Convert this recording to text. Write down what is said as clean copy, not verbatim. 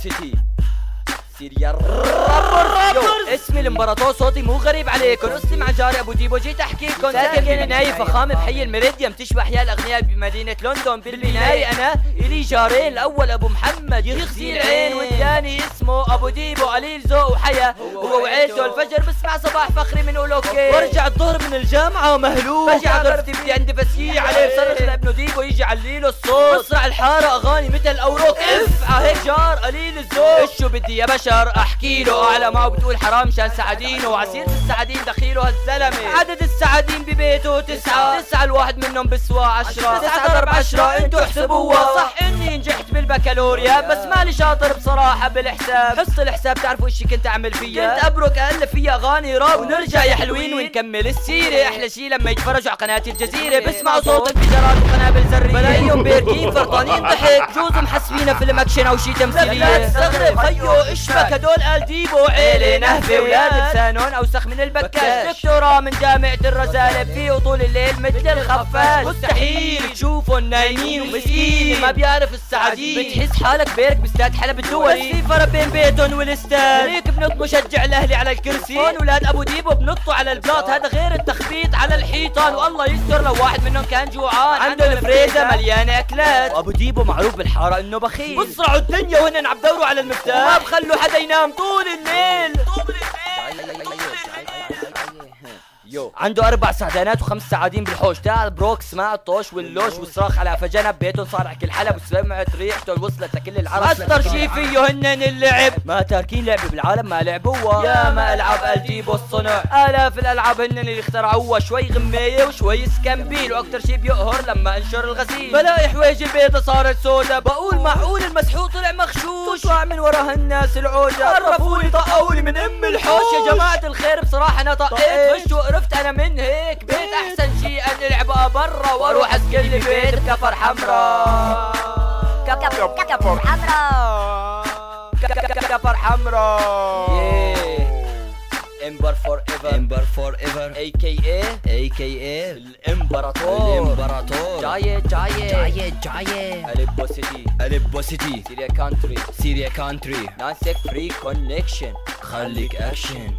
سيتي سيريا رابرز. اسمي الامبراطور، صوتي مو غريب عليكم. قصتي مع جاري ابو ديبو، جيت احكيكم. ساكن ببناية فخامة بحي الميريديم، تشبه احياء الاغنياء بمدينة لندن. بالبناية انا الي جارين، الاول ابو محمد يغزي العين، والثاني اسمه ابو ديبو قليل ذوق وحياة. هو وعيلته الفجر بسمع صباح فخري من اوكي، وارجع الظهر من الجامعة مهلوك. بجي على غرفتي بدي عندي بسية عليه، بصرخ لابنه ديبو يجي عليله الصوت. بسرع الحارة اغاني مثل الاوروك. اف هيك جار قليل الذوق. شو بدي يا بشر احكي له؟ اعلى معه بتقول حرام شان سعدينه، وعسيرة السعدين دخيله هالزلمه. عدد السعدين ببيته 9 الواحد منهم بسوى 10. 9 ضرب 10 انتو احسبوها. صح اني نجحت بالبكالوريا، بس مالي شاطر بصراحة بالحساب. حصة الحساب تعرفوا اشي كنت اعمل فيها؟ كنت ابرك الف فيها اغاني راب، ونرجع يا حلوين ونكمل السيرة. احلى شي لما يتفرجوا على قناة الجزيرة، بسمعوا صوت انفجارات وقنابل ذرية، بلاقيهم بيركين فرطانين ضحك، جوز محسبينها فيلم اكشن او شي تمثيلية. لا تستغرب خيو اشبك هدول قال ديبو عيلة نهبة، ولاد لسانون اوسخ من البكاش. دكتوراه من جامعة الرزالة، في طول الليل مثل الخفاش. مستحيل تشوفهم نايمين ومسكين، ما بيعرف السعدين. بتحس حالك بيرك باستاد حلب الدولي، بس في فرق بين بيتهم والاستاد. هيك بنط مشجع الاهلي على الكرسي، هون ولاد ابو ديبو بنطوا على البلاط. هذا غير التخبيط على الحيطان، والله يستر لو واحد منهم كان جوعان. عنده الفريزة مليانة اكلات، وابو ديبو معروف بالحارة انه بخيل. بسرعوا الدنيا وهن عم بدوروا على المفتاح، وما بخلوا حدا ينام طول الليل. عنده 4 سعدانات و5 سعادين بالحوش. تعال بروك اسمع الطوش واللوش والصراخ على فجنة ببيتهم، صار حكي الحلب وسمعت ريحته وصلت لكل العرب. اكثر شي فيه هنن اللعب، ما تاركين لعبة بالعالم ما لعبوها. يا ما العاب الديبو الصنع، الاف الالعاب هنن اللي اخترعوها. شوي غمية وشوي سكمبيل، واكثر شي بيقهر لما انشر الغسيل بلاقي حوايج البيضة صارت سودا. بقول معقول المسحوق طلع مخشوش، طلع من وراها الناس العوجة. عرفوني طقولي من ام الحوش. يا جماعة الخير بصراحة انا طقيت، فشو قرفت انا من هيك بيت. احسن شي ان العبها برا واروح اسكن لي بيت بكفر حمرا. كفر حمرا، كفر حمرا. امبر فور ايفر، امبر فور ايفر، AKA الامبراطور. جاية أليبو سيتي سيريا كانتري نانسك فري كونكشن. خليك اكشن.